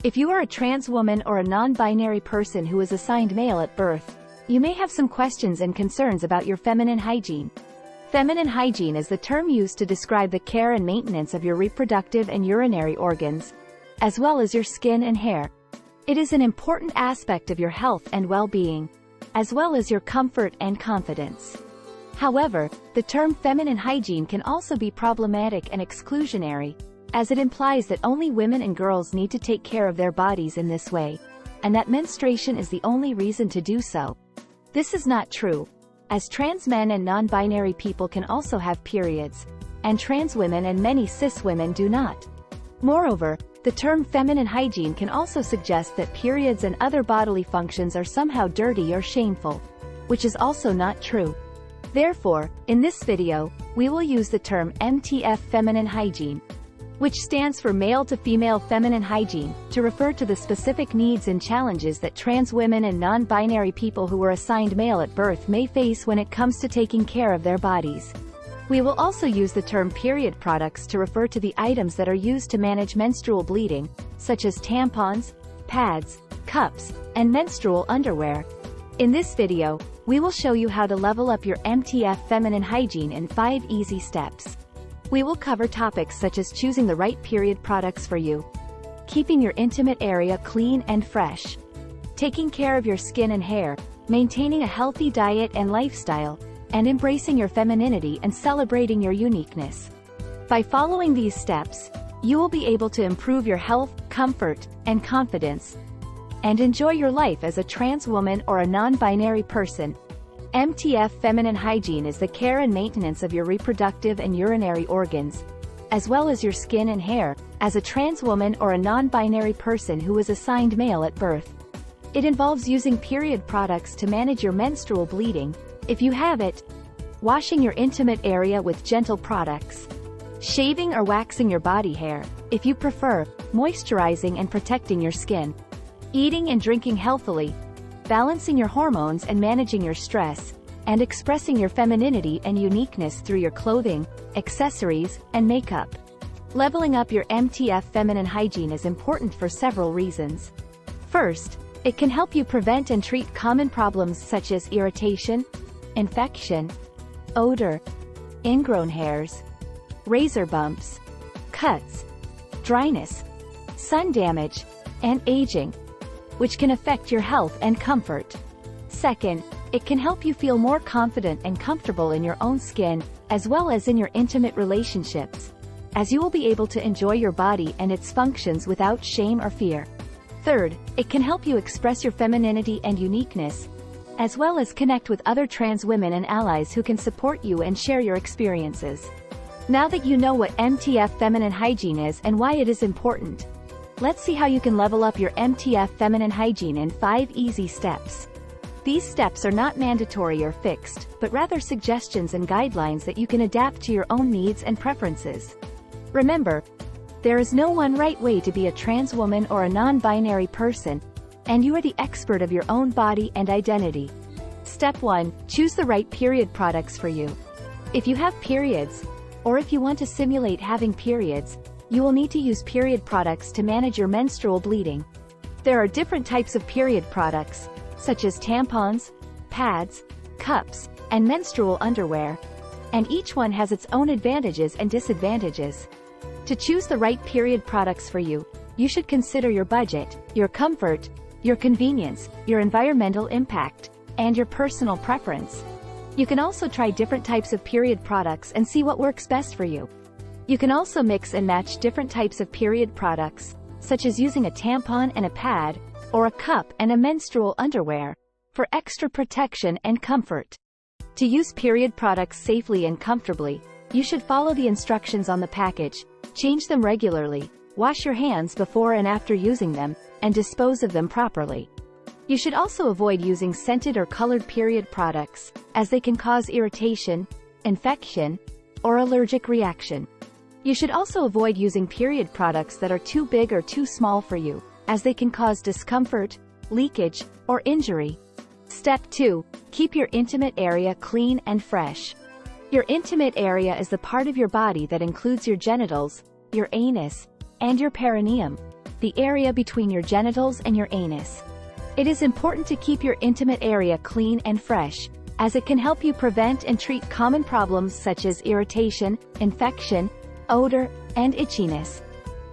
If you are a trans woman or a non-binary person who is assigned male at birth, you may have some questions and concerns about your feminine hygiene. Feminine hygiene is the term used to describe the care and maintenance of your reproductive and urinary organs, as well as your skin and hair. It is an important aspect of your health and well-being, as well as your comfort and confidence. However, the term feminine hygiene can also be problematic and exclusionary, as it implies that only women and girls need to take care of their bodies in this way, and that menstruation is the only reason to do so. This is not true, as trans men and non-binary people can also have periods, and trans women and many cis women do not. Moreover, the term feminine hygiene can also suggest that periods and other bodily functions are somehow dirty or shameful, which is also not true. Therefore, in this video, we will use the term MTF feminine hygiene, which stands for male to female feminine hygiene, to refer to the specific needs and challenges that trans women and non-binary people who were assigned male at birth may face when it comes to taking care of their bodies. We will also use the term period products to refer to the items that are used to manage menstrual bleeding, such as tampons, pads, cups, and menstrual underwear. In this video, we will show you how to level up your MTF feminine hygiene in 5 easy steps. We will cover topics such as choosing the right period products for you, keeping your intimate area clean and fresh, taking care of your skin and hair, maintaining a healthy diet and lifestyle, and embracing your femininity and celebrating your uniqueness. By following these steps, you will be able to improve your health, comfort, and confidence, and enjoy your life as a trans woman or a non-binary person. MTF feminine hygiene is the care and maintenance of your reproductive and urinary organs, as well as your skin and hair, as a trans woman or a non-binary person who is assigned male at birth. It involves using period products to manage your menstrual bleeding, if you have it, washing your intimate area with gentle products, shaving or waxing your body hair, if you prefer, moisturizing and protecting your skin, eating and drinking healthily, balancing your hormones and managing your stress, and expressing your femininity and uniqueness through your clothing, accessories, and makeup. Leveling up your MTF feminine hygiene is important for several reasons. First, it can help you prevent and treat common problems such as irritation, infection, odor, ingrown hairs, razor bumps, cuts, dryness, sun damage, and aging, which can affect your health and comfort. Second, it can help you feel more confident and comfortable in your own skin, as well as in your intimate relationships, as you will be able to enjoy your body and its functions without shame or fear. Third, it can help you express your femininity and uniqueness, as well as connect with other trans women and allies who can support you and share your experiences. Now that you know what MTF feminine hygiene is and why it is important, let's see how you can level up your MTF feminine hygiene in 5 easy steps. These steps are not mandatory or fixed, but rather suggestions and guidelines that you can adapt to your own needs and preferences. Remember, there is no one right way to be a trans woman or a non-binary person, and you are the expert of your own body and identity. Step 1. Choose the right period products for you. If you have periods, or if you want to simulate having periods, you will need to use period products to manage your menstrual bleeding. There are different types of period products, such as tampons, pads, cups, and menstrual underwear, and each one has its own advantages and disadvantages. To choose the right period products for you, you should consider your budget, your comfort, your convenience, your environmental impact, and your personal preference. You can also try different types of period products and see what works best for you. You can also mix and match different types of period products, such as using a tampon and a pad, or a cup and a menstrual underwear, for extra protection and comfort. To use period products safely and comfortably, you should follow the instructions on the package, change them regularly, wash your hands before and after using them, and dispose of them properly. You should also avoid using scented or colored period products, as they can cause irritation, infection, or allergic reaction. You should also avoid using period products that are too big or too small for you, as they can cause discomfort, leakage, or injury. Step 2. Keep your intimate area clean and fresh. Your intimate area is the part of your body that includes your genitals, your anus, and your perineum. the area between your genitals and your anus. It is important to keep your intimate area clean and fresh, as it can help you prevent and treat common problems such as irritation, infection, odor, and itchiness.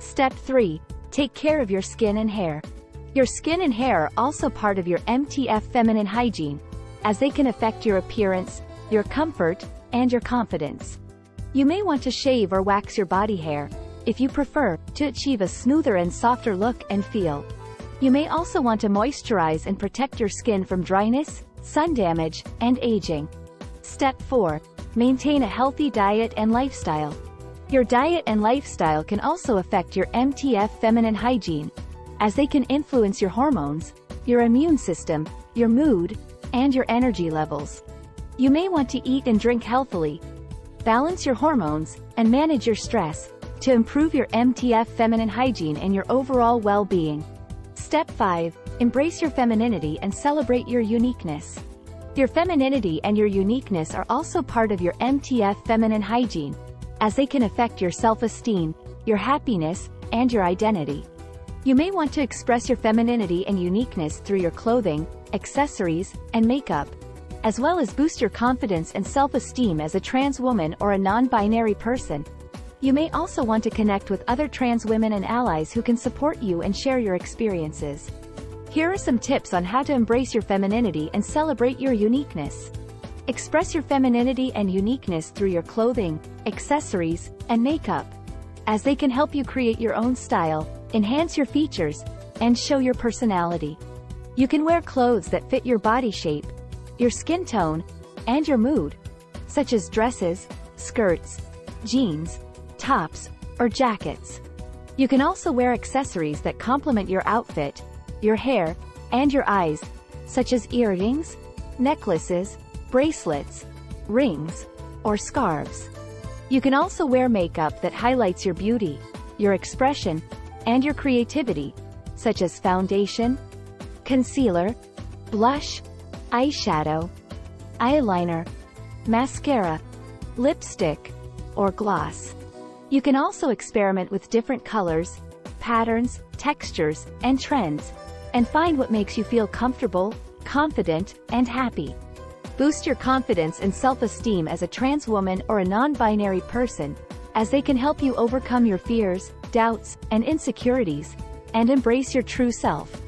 Step 3. Take care of your skin and hair. Your skin and hair are also part of your MTF feminine hygiene, as they can affect your appearance, your comfort, and your confidence. You may want to shave or wax your body hair, if you prefer, to achieve a smoother and softer look and feel. You may also want to moisturize and protect your skin from dryness, sun damage, and aging. Step 4. Maintain a healthy diet and lifestyle. Your diet and lifestyle can also affect your MTF feminine hygiene, as they can influence your hormones, your immune system, your mood, and your energy levels. You may want to eat and drink healthily, balance your hormones, and manage your stress, to improve your MTF feminine hygiene and your overall well-being. Step 5. Embrace your femininity and celebrate your uniqueness. Your femininity and your uniqueness are also part of your MTF feminine hygiene, as they can affect your self-esteem, your happiness, and your identity. You may want to express your femininity and uniqueness through your clothing, accessories, and makeup, as well as boost your confidence and self-esteem as a trans woman or a non-binary person. You may also want to connect with other trans women and allies who can support you and share your experiences. Here are some tips on how to embrace your femininity and celebrate your uniqueness. Express your femininity and uniqueness through your clothing, accessories, and makeup, as they can help you create your own style, enhance your features, and show your personality. You can wear clothes that fit your body shape, your skin tone, and your mood, such as dresses, skirts, jeans, tops, or jackets. You can also wear accessories that complement your outfit, your hair, and your eyes, such as earrings, necklaces, bracelets, rings, or scarves. You can also wear makeup that highlights your beauty, your expression, and your creativity, such as foundation, concealer, blush, eyeshadow, eyeliner, mascara, lipstick, or gloss. You can also experiment with different colors, patterns, textures, and trends, and find what makes you feel comfortable, confident, and happy. Boost your confidence and self-esteem as a trans woman or a non-binary person, as they can help you overcome your fears, doubts, and insecurities, and embrace your true self.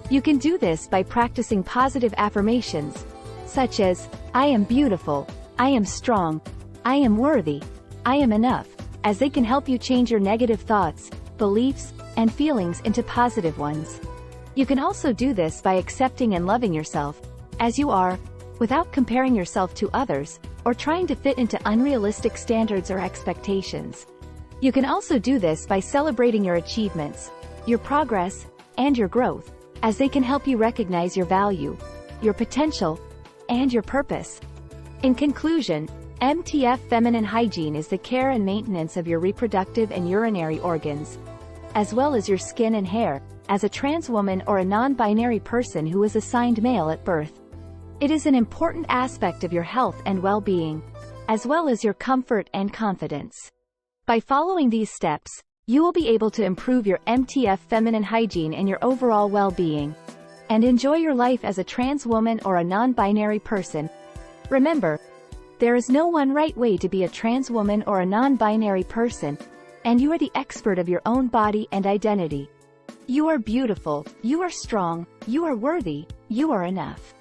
You can do this by practicing positive affirmations, such as, "I am beautiful, I am strong, I am worthy, I am enough," as they can help you change your negative thoughts, beliefs, and feelings into positive ones. You can also do this by accepting and loving yourself, as you are, without comparing yourself to others, or trying to fit into unrealistic standards or expectations. You can also do this by celebrating your achievements, your progress, and your growth, as they can help you recognize your value, your potential, and your purpose. In conclusion, MTF feminine hygiene is the care and maintenance of your reproductive and urinary organs, as well as your skin and hair, as a trans woman or a non-binary person who is assigned male at birth. It is an important aspect of your health and well-being, as well as your comfort and confidence. By following these steps, you will be able to improve your MTF feminine hygiene and your overall well-being, and enjoy your life as a trans woman or a non-binary person. Remember, there is no one right way to be a trans woman or a non-binary person, and you are the expert of your own body and identity. You are beautiful, you are strong, you are worthy, you are enough.